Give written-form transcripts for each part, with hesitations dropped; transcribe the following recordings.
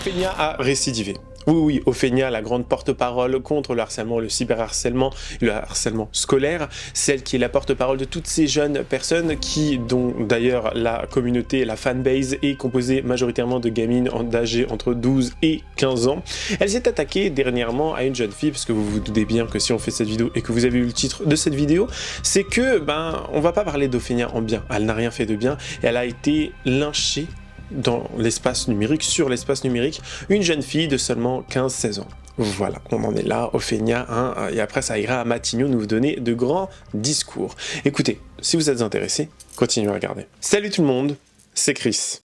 Ophénia a récidivé. Oui, oui, Ophénia, la grande porte-parole contre le harcèlement, le cyberharcèlement, le harcèlement scolaire, celle qui est la porte-parole de toutes ces jeunes personnes dont d'ailleurs la communauté, la fanbase est composée majoritairement de gamines âgées entre 12 et 15 ans. Elle s'est attaquée dernièrement à une jeune fille, parce que vous vous doutez bien que si on fait cette vidéo et que vous avez eu le titre de cette vidéo, c'est que, on va pas parler d'Ophénia en bien, elle n'a rien fait de bien, et elle a été lynchée dans l'espace numérique, sur l'espace numérique, une jeune fille de seulement 15-16 ans. Voilà, on en est là, Ophénia, et après ça ira à Matignon nous donner de grands discours. Écoutez, si vous êtes intéressés, continuez à regarder. Salut tout le monde, c'est Chris.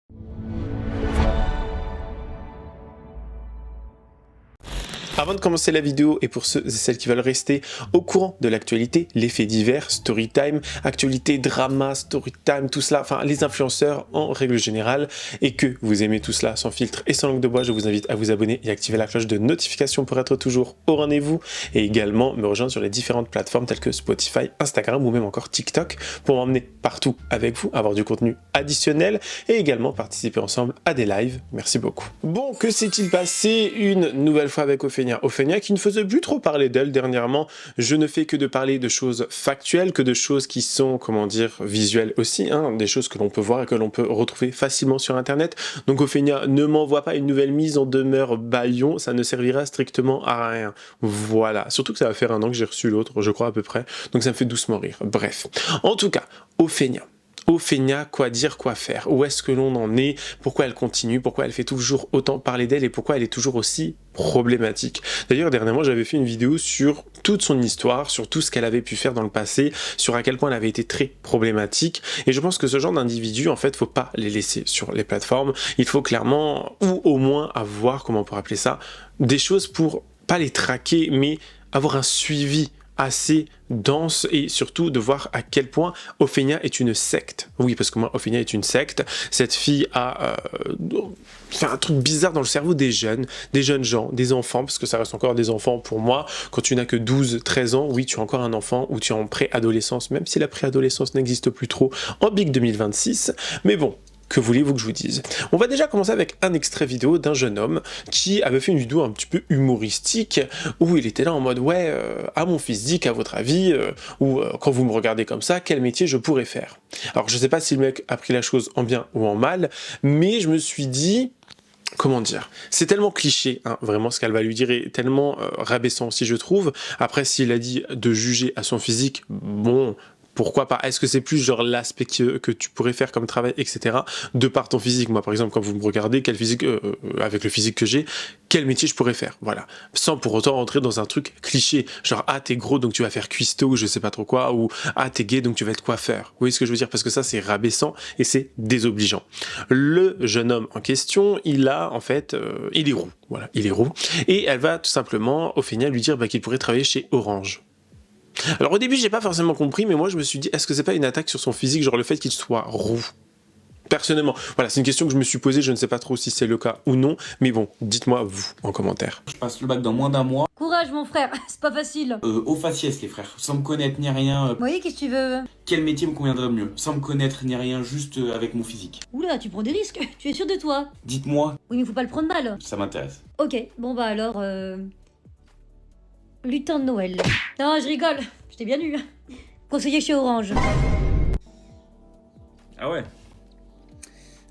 Avant de commencer la vidéo, et pour ceux et celles qui veulent rester au courant de l'actualité, les faits divers, storytime, actualité, drama, storytime, tout cela, enfin les influenceurs en règle générale, et que vous aimez tout cela sans filtre et sans langue de bois, je vous invite à vous abonner et activer la cloche de notification pour être toujours au rendez-vous, et également me rejoindre sur les différentes plateformes telles que Spotify, Instagram ou même encore TikTok, pour m'emmener partout avec vous, avoir du contenu additionnel, et également participer ensemble à des lives. Merci beaucoup. Bon, que s'est-il passé une nouvelle fois avec Ophénia qui ne faisait plus trop parler d'elle dernièrement. Je ne fais que de parler de choses factuelles, que de choses qui sont, comment dire, visuelles aussi, des choses que l'on peut voir et que l'on peut retrouver facilement sur internet. Donc Ophénia, ne m'envoie pas une nouvelle mise en demeure bâillon, ça ne servira strictement à rien. Voilà, surtout que ça va faire un an que j'ai reçu l'autre, je crois à peu près, donc ça me fait doucement rire. Bref, en tout cas, Ophénia, quoi dire, quoi faire? Où est-ce que l'on en est? Pourquoi elle continue? Pourquoi elle fait toujours autant parler d'elle? Et pourquoi elle est toujours aussi problématique? D'ailleurs, dernièrement, j'avais fait une vidéo sur toute son histoire, sur tout ce qu'elle avait pu faire dans le passé, sur à quel point elle avait été très problématique. Et je pense que ce genre d'individus, en fait, faut pas les laisser sur les plateformes. Il faut clairement, ou au moins avoir, comment on pourrait appeler ça, des choses pour pas les traquer, mais avoir un suivi assez dense et surtout de voir à quel point Ophénia est une secte. Oui, parce que moi, Ophénia est une secte. Cette fille a fait un truc bizarre dans le cerveau des jeunes gens, des enfants, parce que ça reste encore des enfants pour moi. Quand tu n'as que 12-13 ans, oui, tu es encore un enfant ou tu es en préadolescence, même si la préadolescence n'existe plus trop en Big 2026. Mais bon, que voulez-vous que je vous dise? On va déjà commencer avec un extrait vidéo d'un jeune homme qui avait fait une vidéo un petit peu humoristique où il était là en mode ouais, à mon physique, à votre avis, quand vous me regardez comme ça, quel métier je pourrais faire? Alors je sais pas si le mec a pris la chose en bien ou en mal, mais je me suis dit, comment dire, c'est tellement cliché, vraiment ce qu'elle va lui dire est tellement rabaissant aussi je trouve. Après s'il a dit de juger à son physique, bon, pourquoi pas? Est-ce que c'est plus genre l'aspect que tu pourrais faire comme travail, etc. de par ton physique? Moi par exemple quand vous me regardez, quel physique, avec le physique que j'ai, quel métier je pourrais faire? Voilà. Sans pour autant rentrer dans un truc cliché, genre ah t'es gros donc tu vas faire cuistot ou je sais pas trop quoi, ou ah t'es gay donc tu vas être coiffeur. Vous voyez ce que je veux dire? Parce que ça c'est rabaissant et c'est désobligeant. Le jeune homme en question, il a en fait, il est roux, voilà, il est roux, et elle va tout simplement, Ophénia, lui dire qu'il pourrait travailler chez Orange. Alors au début j'ai pas forcément compris, mais moi je me suis dit, est-ce que c'est pas une attaque sur son physique, genre le fait qu'il soit roux? Personnellement, voilà, c'est une question que je me suis posée, je ne sais pas trop si c'est le cas ou non, mais bon, dites-moi vous en commentaire. Je passe le bac dans moins d'un mois. Courage mon frère, c'est pas facile. Au faciès les frères, sans me connaître ni rien. Oui, qu'est-ce que tu veux? Quel métier me conviendrait mieux? Sans me connaître ni rien, juste avec mon physique. Oula, tu prends des risques, tu es sûr de toi? Dites-moi, Oui, mais faut pas le prendre mal. ça m'intéresse. Ok, bon bah alors, lutin de Noël. Non, je rigole, je t'ai bien eu. Conseiller chez Orange. Ah ouais?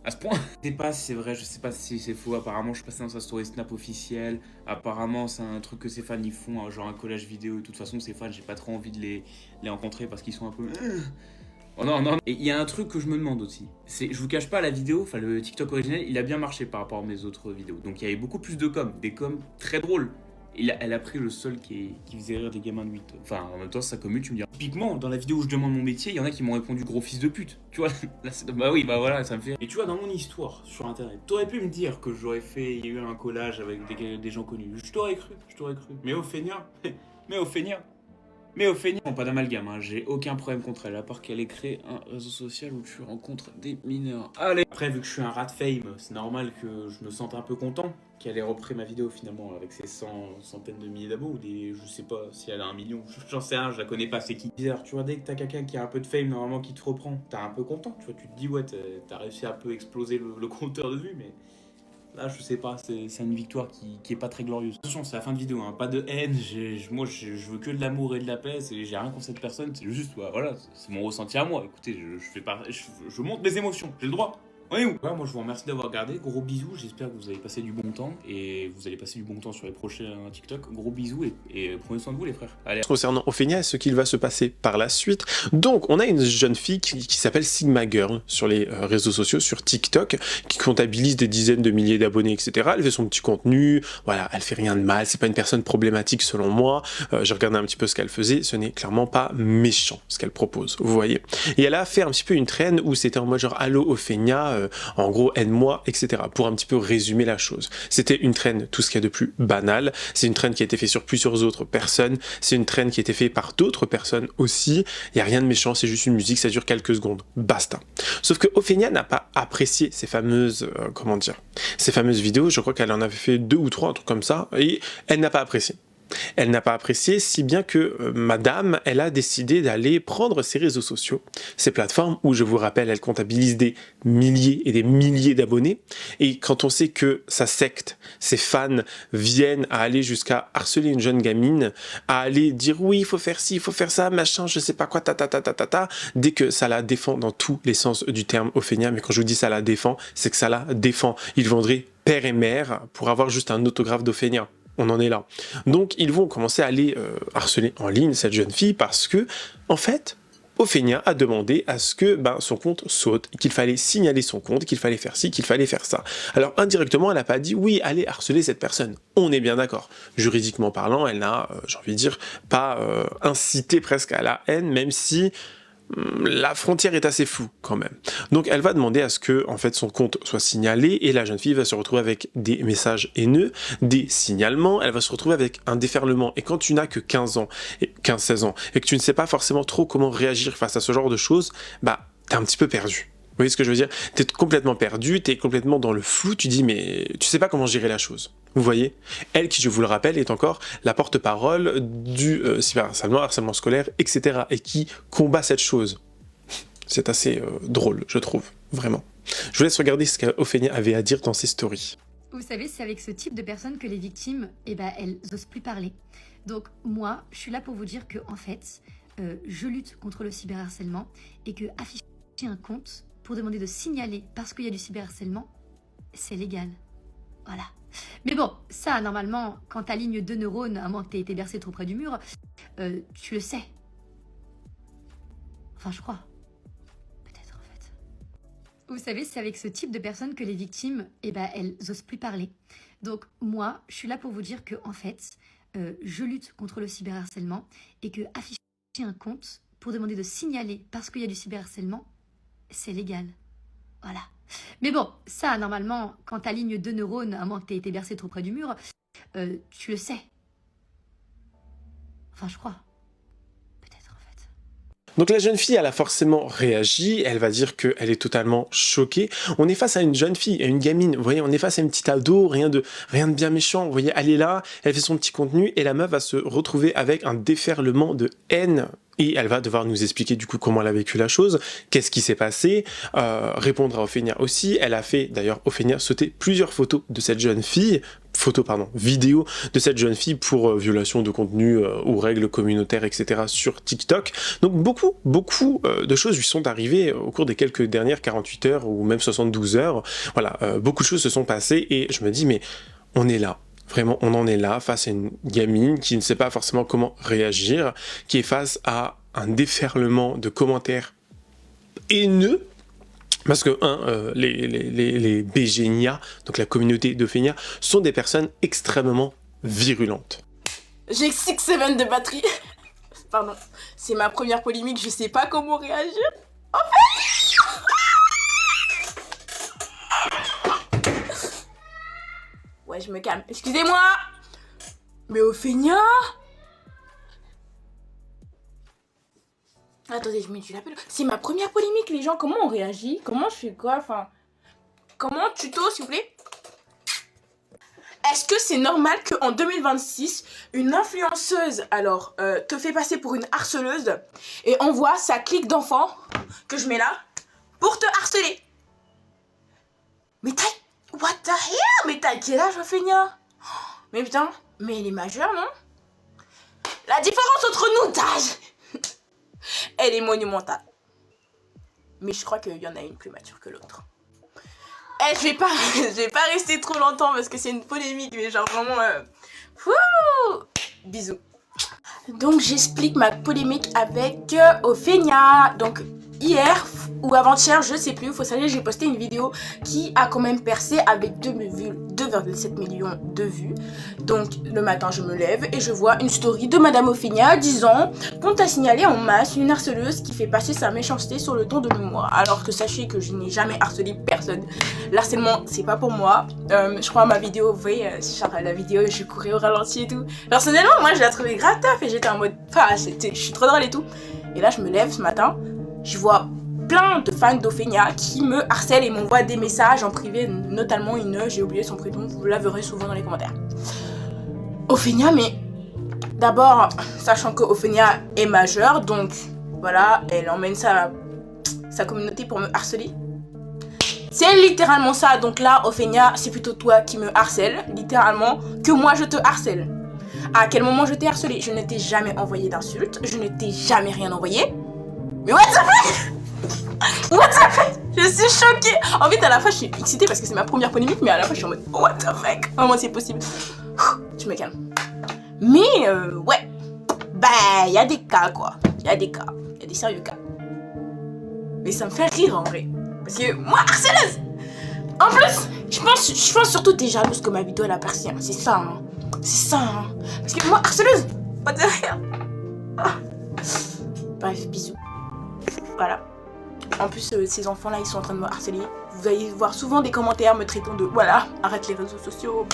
À ce point? Je sais pas si c'est vrai, je sais pas si c'est faux. Apparemment, je suis passé dans sa story Snap officielle. Apparemment, c'est un truc que ses fans ils font, genre un collage vidéo. De toute façon, ses fans, j'ai pas trop envie de les rencontrer parce qu'ils sont un peu. Oh non, non. Et il y a un truc que je me demande aussi. C'est, je vous cache pas, la vidéo, enfin le TikTok original, il a bien marché par rapport à mes autres vidéos. Donc il y avait beaucoup plus de com, des coms très drôles. Elle a pris le seul qui faisait rire des gamins de 8. Enfin, en même temps, sa commune, tu me diras. Typiquement, dans la vidéo où je demande mon métier, il y en a qui m'ont répondu gros fils de pute. Tu vois, là, bah oui, bah voilà, ça me fait. Et tu vois, dans mon histoire sur internet, t'aurais pu me dire que j'aurais fait. Il y a eu un collage avec des gens connus. Je t'aurais cru. Mais Ophénia, Mais Ophénia, pas d'amalgame, j'ai aucun problème contre elle, à part qu'elle ait créé un réseau social où tu rencontres des mineurs. Allez. Après, vu que je suis un rat de fame, c'est normal que je me sente un peu content qu'elle ait repris ma vidéo finalement avec ses centaines de milliers d'abos ou des, je sais pas si elle a 1 million, j'en sais rien, je la connais pas, c'est qui. Bizarre, tu vois, dès que t'as quelqu'un qui a un peu de fame normalement qui te reprend, t'es un peu content, tu vois, tu te dis ouais, t'as réussi à un peu exploser le compteur de vues, mais Là, je sais pas, c'est une victoire qui est pas très glorieuse. Attention, c'est la fin de vidéo, hein, pas de haine. Moi, je veux que de l'amour et de la paix. J'ai rien contre cette personne. C'est juste, voilà, c'est mon ressenti à moi. Écoutez, je fais pas, je montre mes émotions. J'ai le droit. Voyez-vous. Voilà, moi, je vous remercie d'avoir regardé. Gros bisous. J'espère que vous avez passé du bon temps et vous allez passer du bon temps sur les prochains TikTok. Gros bisous et prenez soin de vous, les frères. Allez. Concernant Ophénia et ce qu'il va se passer par la suite. Donc, on a une jeune fille qui s'appelle Sigma Girl sur les réseaux sociaux, sur TikTok, qui comptabilise des dizaines de milliers d'abonnés, etc. Elle fait son petit contenu, voilà, elle fait rien de mal, c'est pas une personne problématique selon moi. J'ai regardé un petit peu ce qu'elle faisait, ce n'est clairement pas méchant ce qu'elle propose, vous voyez. Et elle a fait un petit peu une traîne où c'était en mode genre allô Ophénia, en gros aide-moi, etc. pour un petit peu résumer la chose. C'était une traîne, tout ce qu'il y a de plus banal, c'est une traîne qui a été faite sur plusieurs autres personnes, c'est une traîne qui a été faite par d'autres personnes aussi, il n'y a rien de méchant, c'est juste une musique, ça dure quelques secondes, basta. Sauf que Ophénia n'a pas apprécié ces fameuses, ces fameuses vidéos, je crois qu'elle en avait fait 2 ou 3, un truc comme ça, et elle n'a pas apprécié. Elle n'a pas apprécié, si bien que madame, elle a décidé d'aller prendre ses réseaux sociaux, ces plateformes où, je vous rappelle, elle comptabilise des milliers et des milliers d'abonnés. Et quand on sait que sa secte, ses fans viennent à aller jusqu'à harceler une jeune gamine, à aller dire oui, il faut faire ci, il faut faire ça, machin, je sais pas quoi, dès que ça la défend dans tous les sens du terme Ophénia, mais quand je vous dis ça la défend, c'est que ça la défend. Ils vendraient père et mère pour avoir juste un autographe d'Ophénia. On en est là. Donc, ils vont commencer à aller harceler en ligne cette jeune fille parce que, en fait, Ophénia a demandé à ce que son compte saute, qu'il fallait signaler son compte, qu'il fallait faire ci, qu'il fallait faire ça. Alors, indirectement, elle n'a pas dit « oui, allez harceler cette personne ». On est bien d'accord. Juridiquement parlant, elle n'a, j'ai envie de dire, pas incité presque à la haine, même si la frontière est assez floue quand même. Donc elle va demander à ce que en fait son compte soit signalé et la jeune fille va se retrouver avec des messages haineux, des signalements, elle va se retrouver avec un déferlement. Et quand tu n'as que 15-16 ans et que tu ne sais pas forcément trop comment réagir face à ce genre de choses, t'es un petit peu perdu. Vous voyez ce que je veux dire? T'es complètement perdu, t'es complètement dans le flou, tu dis mais tu sais pas comment gérer la chose. Vous voyez? Elle qui, je vous le rappelle, est encore la porte-parole du cyberharcèlement, harcèlement scolaire, etc. et qui combat cette chose. C'est assez drôle, je trouve, vraiment. Je vous laisse regarder ce qu'Ophénia avait à dire dans ses stories. Vous savez, c'est avec ce type de personnes que les victimes, elles osent plus parler. Donc moi, je suis là pour vous dire que en fait, je lutte contre le cyberharcèlement et que afficher un compte pour demander de signaler parce qu'il y a du cyberharcèlement, c'est légal. Voilà. Mais bon, ça, normalement, quand t'alignes 2 neurones, à moins que t'aies été bercé trop près du mur, tu le sais. Enfin, je crois. Peut-être, en fait. Vous savez, c'est avec ce type de personnes que les victimes, elles osent plus parler. Donc moi, je suis là pour vous dire que en fait, je lutte contre le cyberharcèlement et que afficher un compte pour demander de signaler parce qu'il y a du cyberharcèlement, c'est légal. Voilà. Mais bon, ça, normalement, quand t'alignes 2 neurones, à moins que t'aies été bercé trop près du mur, tu le sais. Enfin, je crois. Peut-être, en fait. Donc la jeune fille, elle a forcément réagi, elle va dire qu'elle est totalement choquée. On est face à une jeune fille, à une gamine, vous voyez, on est face à une petite ado, rien de bien méchant, vous voyez, elle est là, elle fait son petit contenu, et la meuf va se retrouver avec un déferlement de haine. Et elle va devoir nous expliquer du coup comment elle a vécu la chose, qu'est-ce qui s'est passé, répondre à Ophénia aussi. Elle a fait d'ailleurs Ophénia sauter plusieurs photos de cette jeune fille, vidéos de cette jeune fille pour violation de contenu ou règles communautaires, etc. sur TikTok. Donc beaucoup de choses lui sont arrivées au cours des quelques dernières 48 heures ou même 72 heures. Voilà, beaucoup de choses se sont passées et je me dis mais on est là. Vraiment, on en est là, face à une gamine qui ne sait pas forcément comment réagir, qui est face à un déferlement de commentaires haineux, parce que, les Bégénia, donc la communauté d'Ophénia, sont des personnes extrêmement virulentes. J'ai 6-7 de batterie. Pardon, c'est ma première polémique, je sais pas comment réagir. Ouais, je me calme. Excusez-moi. Mais Ophénia. Attendez, je mets du lapel. C'est ma première polémique, les gens. Comment on réagit? Comment je fais quoi? Enfin, comment tuto, s'il vous plaît? Est-ce que c'est normal qu'en 2026, une influenceuse, te fait passer pour une harceleuse et envoie sa clique d'enfants, que je mais là, pour te harceler? Mais What the hell? Mais t'as quel âge, Ophénia? Mais putain, mais elle est majeure, non? La différence entre nous d'âge, elle est monumentale. Mais je crois qu'il y en a une plus mature que l'autre. Eh, je vais pas rester trop longtemps parce que c'est une polémique, mais genre vraiment... Bisous. Donc j'explique ma polémique avec Ophénia. Donc hier ou avant-hier, je sais plus, faut savoir, j'ai posté une vidéo qui a quand même percé avec 2,7 millions de vues. Donc le matin je me lève et je vois une story de Madame Ophénia disant qu'on t'a signalé en masse une harceleuse qui fait passer sa méchanceté sur le ton de l'humour. Alors que sachez que je n'ai jamais harcelé personne. L'harcèlement c'est pas pour moi. Je crois ma vidéo, vous voyez, genre la vidéo je courais au ralenti et tout. Personnellement moi je la trouvais grave taf et j'étais en mode je suis trop drôle et tout. Et là je me lève ce matin, je vois plein de fans d'Ophénia qui me harcèlent et m'envoient des messages en privé, notamment une, j'ai oublié son prénom, vous la verrez souvent dans les commentaires. Ophénia, mais d'abord, sachant que Ophénia est majeure, donc voilà, elle emmène sa communauté pour me harceler. C'est littéralement ça, donc là, Ophénia, c'est plutôt toi qui me harcèle, littéralement, que moi je te harcèle. À quel moment je t'ai harcelé? Je ne t'ai jamais envoyé d'insultes, je ne t'ai jamais rien envoyé. Mais what the fuck? What the fuck? Je suis choquée. En fait, à la fois, je suis excitée parce que c'est ma première polémique, mais à la fois, je suis en mode what the fuck? Comment c'est possible? Je me calme. Mais ouais, bah, y a des cas quoi. Y a des cas. Y a des sérieux cas. Mais ça me fait rire en vrai. Parce que moi, harceleuse! En plus, je pense surtout que t'es jalouse que ma vidéo elle a percé. Hein. C'est ça, hein. C'est ça, hein. Parce que moi, harceleuse! What the hell? Bref, bisous. Voilà. En plus, ces enfants-là, ils sont en train de me harceler. Vous allez voir souvent des commentaires me traitant de... Voilà, arrête les réseaux sociaux.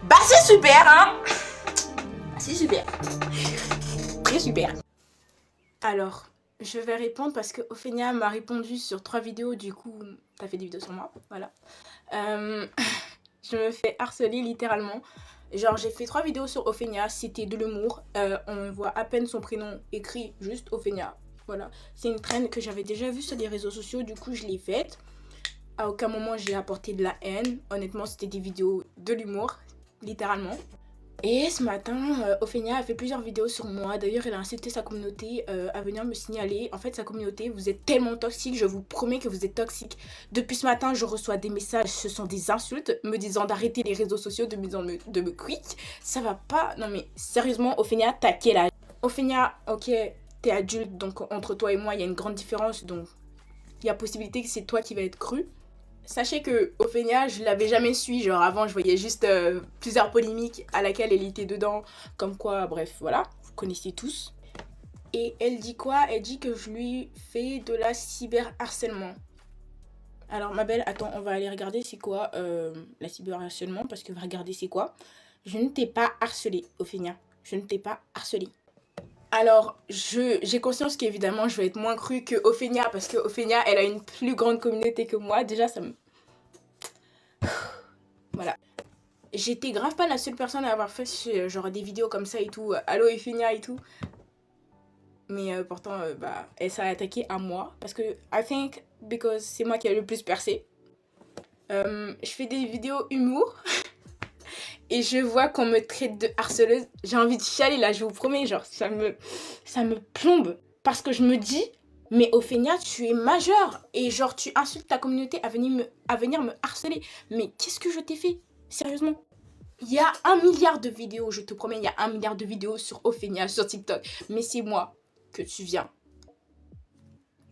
Bah, c'est super, hein. C'est super. Très super. Alors, je vais répondre parce que Ophénia m'a répondu sur 3 vidéos. Du coup, t'as fait des vidéos sur moi. Voilà. Je me fais harceler littéralement. Genre, j'ai fait 3 vidéos sur Ophénia. C'était de l'humour. On voit à peine son prénom écrit, juste Ophénia. Voilà, c'est une trend que j'avais déjà vue sur les réseaux sociaux, du coup je l'ai faite. À aucun moment j'ai apporté de la haine. Honnêtement, c'était des vidéos de l'humour, littéralement. Et ce matin, Ophénia a fait plusieurs vidéos sur moi. D'ailleurs, elle a incité sa communauté à venir me signaler. En fait, sa communauté, vous êtes tellement toxique, je vous promets que vous êtes toxique. Depuis ce matin, je reçois des messages, ce sont des insultes, me disant d'arrêter les réseaux sociaux, de me quitter. Ça va pas. Non mais, sérieusement, Ophénia, t'as quel âge? Ophénia, ok... T'es adulte, donc entre toi et moi, il y a une grande différence, donc il y a possibilité que c'est toi qui vas être cru. Sachez que Ophénia, je l'avais jamais suivi, genre avant je voyais juste plusieurs polémiques à laquelle elle était dedans, comme quoi, bref, voilà, vous connaissez tous. Et elle dit quoi? Elle dit que je lui fais de la cyberharcèlement. Alors ma belle, attends, on va aller regarder c'est quoi la cyberharcèlement, parce que regardez c'est quoi. Je ne t'ai pas harcelé, Ophénia, je ne t'ai pas harcelé. Alors, j'ai conscience qu'évidemment, je vais être moins crue que Ophénia, parce que Ophénia, elle a une plus grande communauté que moi. Déjà, ça me... Voilà. J'étais grave pas la seule personne à avoir fait genre des vidéos comme ça et tout. Allo Ophénia et tout. Mais pourtant, bah, elle s'est attaquée à moi. Parce que, I think, because c'est moi qui ai le plus percé. Je fais des vidéos humour. Et je vois qu'on me traite de harceleuse, j'ai envie de chialer là, je vous promets, genre ça me plombe. Parce que je me dis, mais Ophénia, tu es majeure et genre tu insultes ta communauté à venir me harceler. Mais qu'est-ce que je t'ai fait? Sérieusement? Il y a 1 milliard de vidéos, je te promets, il y a 1 milliard de vidéos sur Ophénia, sur TikTok. Mais c'est moi que tu viens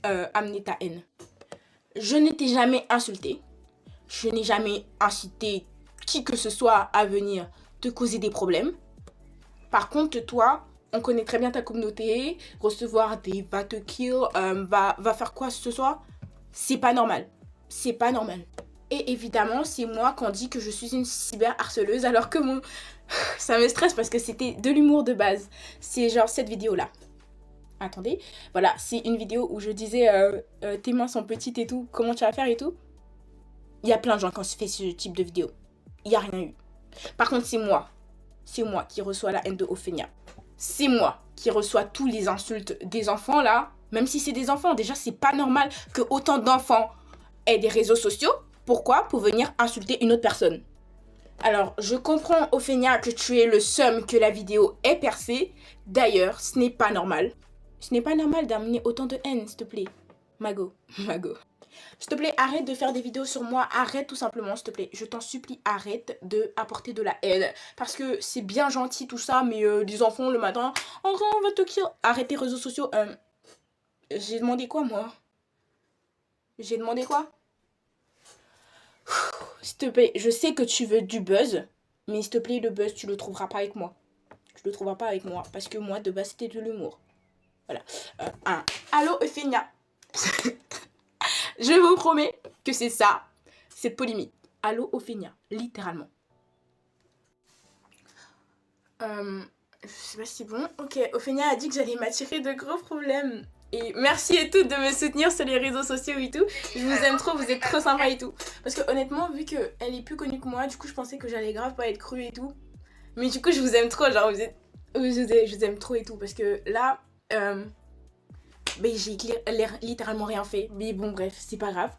amener ta haine. Je ne t'ai jamais insulté, je n'ai jamais incité qui que ce soit à venir te causer des problèmes. Par contre, toi, on connaît très bien ta communauté. Recevoir des va te kill, va faire quoi ce soir? C'est pas normal. C'est pas normal. Et évidemment, c'est moi qu'on dit que je suis une cyberharceleuse alors que ça me stresse parce que c'était de l'humour de base. C'est genre cette vidéo-là. Attendez. Voilà, c'est une vidéo où je disais tes mains sont petites et tout, comment tu vas faire et tout. Il y a plein de gens qui ont fait ce type de vidéo. Il n'y a rien eu. Par contre, c'est moi qui reçois la haine de Ophénia. C'est moi qui reçois tous les insultes des enfants là. Même si c'est des enfants, déjà c'est pas normal que autant d'enfants aient des réseaux sociaux. Pourquoi? Pour venir insulter une autre personne. Alors, je comprends, Ophénia, que tu es le seum que la vidéo est percée. D'ailleurs, ce n'est pas normal. Ce n'est pas normal d'amener autant de haine, s'il te plaît. Mago. S'il te plaît, arrête de faire des vidéos sur moi. Arrête tout simplement, s'il te plaît. Je t'en supplie, arrête de apporter de la haine. Parce que c'est bien gentil tout ça, mais des enfants le matin, oh, on va te kill. Arrête tes réseaux sociaux. J'ai demandé quoi, moi? J'ai demandé quoi? S'il te plaît, je sais que tu veux du buzz, mais s'il te plaît, le buzz, tu le trouveras pas avec moi. Tu le trouveras pas avec moi, parce que moi, de base, c'était de l'humour. Voilà. Allô, Euphénia. Je vous promets que c'est ça, cette polémique. Allô, Euphénia, littéralement. Je sais pas si c'est bon. Ok, Euphénia a dit que j'allais m'attirer de gros problèmes. Et merci et tout de me soutenir sur les réseaux sociaux et tout. Je vous aime trop, vous êtes trop sympa et tout. Parce que honnêtement, vu qu'elle est plus connue que moi, du coup je pensais que j'allais grave pas être crue et tout. Mais du coup je vous aime trop, genre vous êtes... Je vous aime trop et tout. Parce que là, j'ai littéralement rien fait. Mais bon bref, c'est pas grave.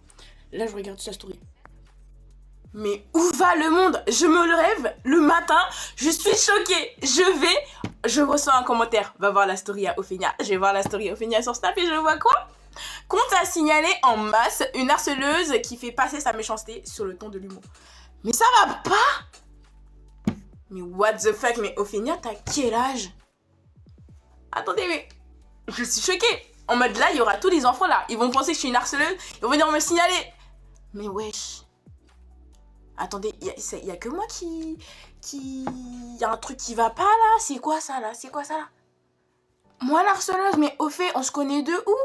Là je regarde sa story. Mais où va le monde? Je me lève le matin, je suis choquée. Je reçois un commentaire. Va voir la story à Ophénia. Je vais voir la story à Ophénia sur Snap et je vois quoi? Compte à signaler en masse une harceleuse qui fait passer sa méchanceté sur le ton de l'humour. Mais ça va pas? Mais what the fuck? Mais Ophénia, t'as quel âge? Attendez, mais je suis choquée. En mode là, il y aura tous les enfants là. Ils vont penser que je suis une harceleuse. Ils vont venir me signaler. Mais wesh. Attendez, il y a que moi qui... Il y a un truc qui va pas là. C'est quoi ça là? C'est quoi ça là? Moi la harceleuse, mais au fait, on se connaît de où?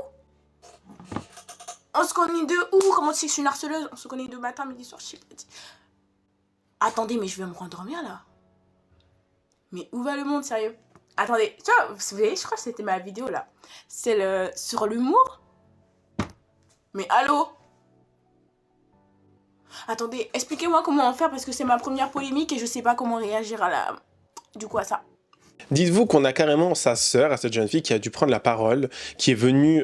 On se connaît de où? Comment tu sais que je suis une harceleuse? On se connaît de matin, midi, soir, je sais pas. Attendez, mais je vais me rendormir là. Mais où va le monde, sérieux? Attendez, tu vois, vous savez, je crois que c'était ma vidéo là. C'est sur l'humour. Mais allô? Attendez, expliquez-moi comment en faire parce que c'est ma première polémique et je sais pas comment réagir à ça. Dites-vous qu'on a carrément sa sœur, à cette jeune fille, qui a dû prendre la parole, qui est venue,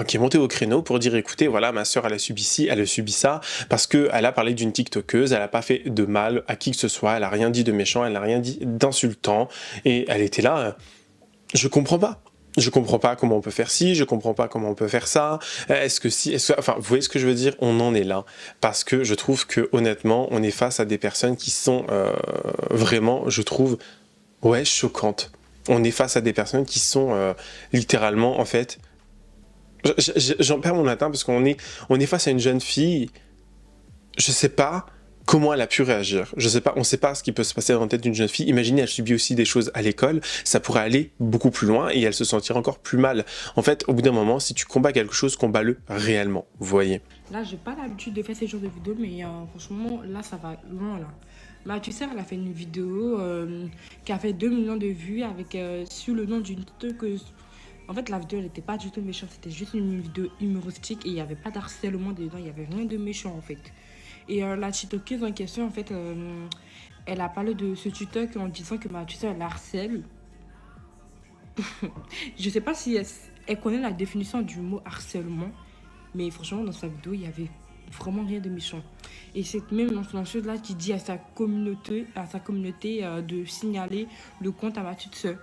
qui est montée au créneau pour dire, écoutez, voilà, ma sœur, elle a subi ci, elle a subi ça, parce qu'elle a parlé d'une TikTokeuse, elle a pas fait de mal à qui que ce soit, elle a rien dit de méchant, elle n'a rien dit d'insultant, et elle était là, je comprends pas. Je comprends pas comment on peut faire ci, je comprends pas comment on peut faire ça. Enfin, vous voyez ce que je veux dire? On en est là. Parce que je trouve que, honnêtement, on est face à des personnes qui sont vraiment, je trouve, ouais, choquantes. On est face à des personnes qui sont littéralement, en fait... J'en perds mon latin parce qu'on est face à une jeune fille, je sais pas comment elle a pu réagir. Je sais pas, on sait pas ce qui peut se passer dans la tête d'une jeune fille. Imaginez, elle subit aussi des choses à l'école, ça pourrait aller beaucoup plus loin et elle se sentira encore plus mal. En fait, au bout d'un moment, si tu combats quelque chose, combats-le réellement, vous voyez. Là, j'ai pas l'habitude de faire ce genre de vidéos, mais franchement, là, ça va loin, là. Ma tuteur, elle a fait une vidéo qui a fait 2 millions de vues avec sur le nom d'une TikTokeuse. En fait, la vidéo, elle n'était pas du tout méchante, c'était juste une vidéo humoristique et il n'y avait pas d'harcèlement dedans, il n'y avait rien de méchant, en fait. Et la TikTokeuse en question, en fait, elle a parlé de ce TikTok en disant que ma tuteur, elle harcèle. Je sais pas si elle connaît la définition du mot harcèlement, mais franchement, dans sa vidéo, il y avait vraiment rien de méchant. Et c'est même l'influenceuse-là qui dit à sa communauté de signaler le compte à ma petite sœur.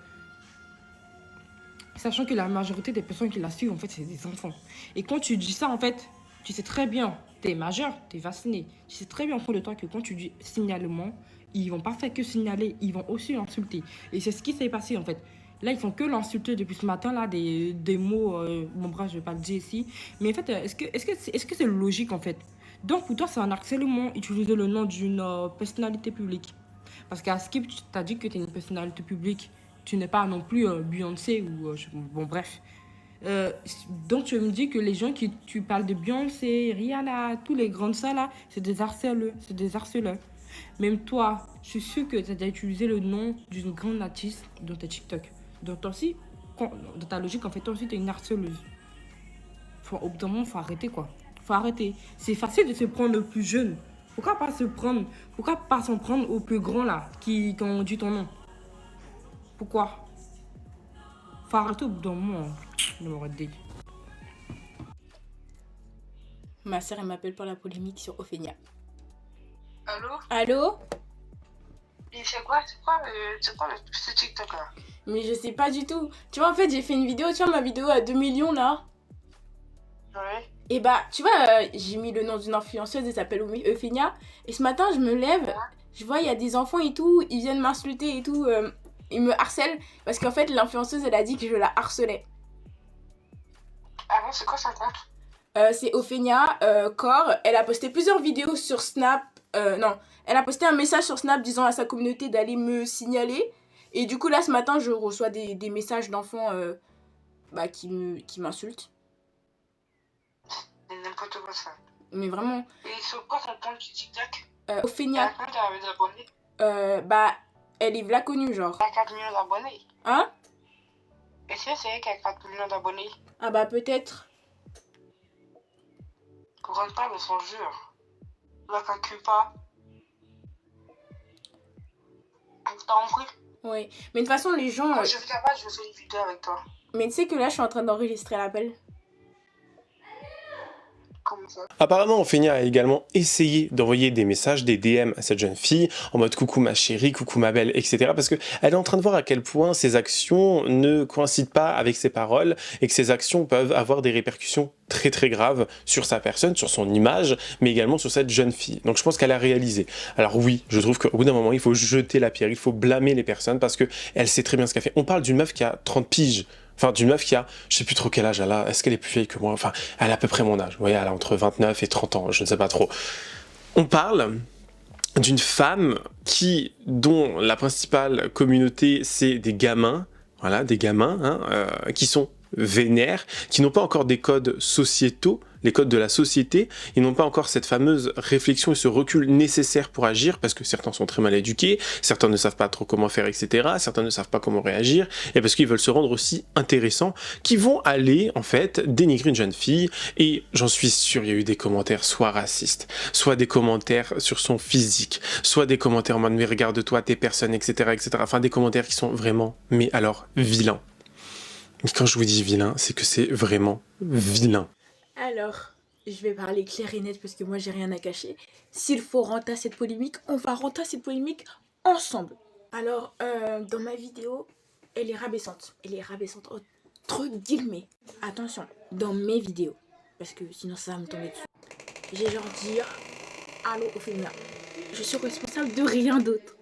Sachant que la majorité des personnes qui la suivent, en fait, c'est des enfants. Et quand tu dis ça, en fait, tu sais très bien, t'es majeur, t'es vacciné. Tu sais très bien au fond de toi que quand tu dis signalement, ils vont pas faire que signaler, ils vont aussi l'insulter. Et c'est ce qui s'est passé, en fait. Là, ils font que l'insulter depuis ce matin, là, des mots, mon bras, je vais pas le dire ici. Mais en fait, est-ce que c'est logique, en fait? Donc, pour toi, c'est un harcèlement utiliser le nom d'une personnalité publique. Parce qu'à Skip, tu t'as dit que tu es une personnalité publique. Tu n'es pas non plus Beyoncé ou... bon, bref. Donc, tu me dis que les gens qui tu parles de Beyoncé, Rihanna, tous les grandes ça, là, c'est des harceleurs. Même toi, je suis sûre que tu as utilisé le nom d'une grande artiste dans tes TikTok. Donc, toi aussi, dans ta logique, en fait, toi aussi, tu es une harceleuse. Au bout d'un moment, il faut arrêter, quoi. Faut arrêter. C'est facile de se prendre au plus jeune. Pourquoi pas s'en prendre au plus grand, là, qui ont dit ton nom? Pourquoi? Faut arrêter au bout d'un moment. Je m'aurais dit. Ma sœur, elle m'appelle pour la polémique sur Ophénia. Allô? Allô? Et c'est quoi ce TikTok là? Mais je sais pas du tout. Tu vois, en fait, j'ai fait une vidéo, tu vois, ma vidéo à 2 millions là. Ouais. Et bah, tu vois, j'ai mis le nom d'une influenceuse, elle s'appelle Ophénia. Et ce matin, je me lève, je vois, il y a des enfants et tout, ils viennent m'insulter et tout. Ils me harcèlent parce qu'en fait, l'influenceuse, elle a dit que je la harcelais. Ah bon, c'est quoi son compte? C'est Ophénia Core. Elle a posté plusieurs vidéos sur Snap. Non, elle a posté un message sur Snap disant à sa communauté d'aller me signaler. Et du coup, là, ce matin, je reçois des messages d'enfants qui m'insultent. C'est n'importe quoi ça. Mais vraiment, Et sur quoi son compte du TikTok? Ophénia, Elle a combien d'abonnés? elle est là connue, genre. Elle a 4 millions d'abonnés. Hein? Est-ce que c'est elle qui a 4 millions d'abonnés? Ah bah, peut-être. Couronne pas de son jure. Ne la calcule pas. T'as compris? Ouais. Mais de toute façon, les gens... Quand je suis capable, je fais une vidéo avec toi. Mais tu sais que là, je suis en train d'enregistrer l'appel. Comment ça? Apparemment, Ophénia a également essayé d'envoyer des messages, des DM à cette jeune fille, en mode coucou ma chérie, coucou ma belle, etc. Parce qu'elle est en train de voir à quel point ses actions ne coïncident pas avec ses paroles et que ses actions peuvent avoir des répercussions très très graves sur sa personne, sur son image, mais également sur cette jeune fille. Donc je pense qu'elle a réalisé. Alors oui, je trouve qu'au bout d'un moment, il faut jeter la pierre, il faut blâmer les personnes parce qu'elle sait très bien ce qu'elle fait. On parle d'une meuf qui a 30 piges. Enfin, d'une meuf qui a, je sais plus trop quel âge elle a, est-ce qu'elle est plus vieille que moi? Enfin, elle a à peu près mon âge, vous voyez, elle a entre 29 et 30 ans, je ne sais pas trop. On parle d'une femme dont la principale communauté, c'est des gamins, voilà, des gamins, qui sont vénères, qui n'ont pas encore des codes sociétaux, les codes de la société, ils n'ont pas encore cette fameuse réflexion et ce recul nécessaire pour agir, parce que certains sont très mal éduqués, certains ne savent pas trop comment faire, etc., certains ne savent pas comment réagir, et parce qu'ils veulent se rendre aussi intéressants, qui vont aller, en fait, dénigrer une jeune fille, et j'en suis sûr, il y a eu des commentaires soit racistes, soit des commentaires sur son physique, soit des commentaires en mode, mais regarde-toi, tes personnes, etc., etc., enfin, des commentaires qui sont vraiment, mais alors, vilains. Mais quand je vous dis vilain, c'est que c'est vraiment vilain. Alors, je vais parler clair et net parce que moi j'ai rien à cacher. S'il faut rentrer cette polémique, on va rentrer cette polémique ensemble. Alors, dans ma vidéo, elle est rabaissante. Elle est rabaissante entre guillemets. Attention, dans mes vidéos, parce que sinon ça va me tomber dessus. J'ai genre dire, allô Ophénia, je suis responsable de rien d'autre.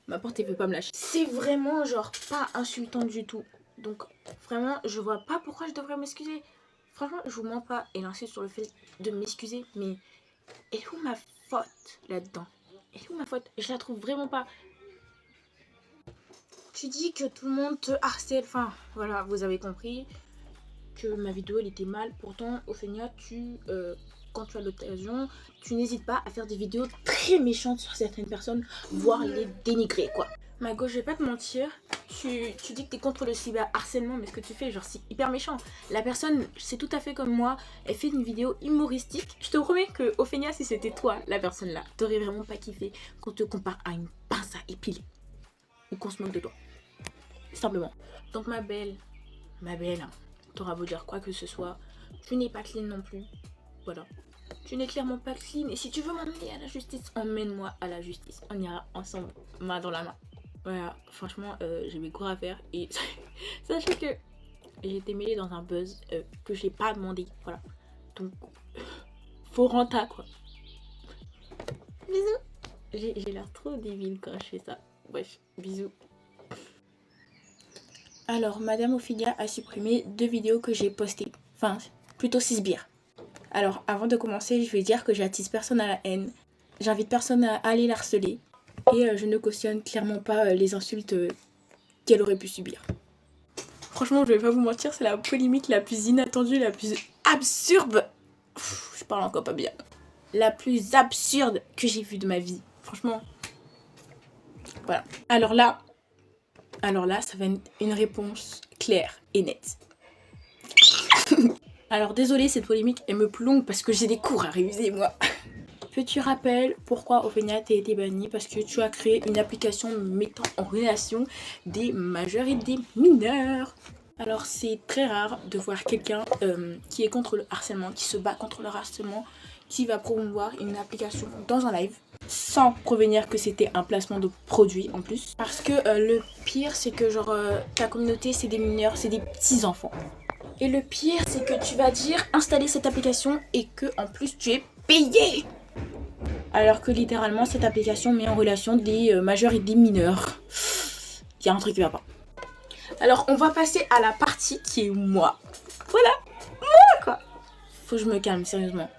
Ma porte elle peut pas me lâcher. C'est vraiment genre pas insultant du tout. Donc vraiment, je vois pas pourquoi je devrais m'excuser. Franchement, je vous mens pas, elle insiste sur le fait de m'excuser, mais elle est où ma faute là-dedans? Elle est où ma faute? Je la trouve vraiment pas. Tu dis que tout le monde te harcèle, enfin voilà, vous avez compris que ma vidéo elle était mal. Pourtant, Ophénia, quand tu as l'occasion, tu n'hésites pas à faire des vidéos très méchantes sur certaines personnes, voire les dénigrer quoi. Ma gauche, je vais pas te mentir, tu dis que t'es contre le cyberharcèlement, mais ce que tu fais, genre, c'est hyper méchant. La personne, c'est tout à fait comme moi, elle fait une vidéo humoristique. Je te promets que, Ophénia, si c'était toi, la personne là, t'aurais vraiment pas kiffé qu'on te compare à une pince à épiler. Ou qu'on se moque de toi. Simplement. Donc, ma belle, hein, t'auras beau dire quoi que ce soit, tu n'es pas clean non plus. Voilà. Tu n'es clairement pas clean. Et si tu veux m'emmener à la justice, emmène-moi à la justice. On ira ensemble, main dans la main. Voilà, franchement, j'ai mes cours à faire et sachez que j'ai été mêlée dans un buzz que j'ai pas demandé, voilà. Donc, faut rentrer quoi. Bisous. J'ai l'air trop débile quand je fais ça. Bref, bisous. Alors, Madame Ophénia a supprimé 2 vidéos que j'ai postées. Enfin, plutôt 6 bières. Alors, avant de commencer, je vais dire que j'attise personne à la haine. J'invite personne à aller l'harceler. Et je ne cautionne clairement pas les insultes qu'elle aurait pu subir. Franchement, je vais pas vous mentir, c'est la polémique la plus inattendue, la plus absurde. Je parle encore pas bien. La plus absurde que j'ai vue de ma vie. Franchement. Voilà. Alors là, ça va être une réponse claire et nette. Alors désolée, cette polémique, elle me plombe parce que j'ai des cours à réviser, moi. Petit rappel, pourquoi Ophénia t'a été bannie? Parce que tu as créé une application mettant en relation des majeurs et des mineurs. Alors c'est très rare de voir quelqu'un qui est contre le harcèlement, qui se bat contre le harcèlement, qui va promouvoir une application dans un live sans prévenir que c'était un placement de produit en plus. Parce que le pire c'est que genre ta communauté c'est des mineurs, c'est des petits enfants. Et le pire c'est que tu vas dire installer cette application et que en plus tu es payé. Alors que littéralement cette application met en relation des majeurs et des mineurs. Il y a un truc qui va pas. Alors on va passer à la partie qui est moi. Voilà, moi quoi. Faut que je me calme sérieusement.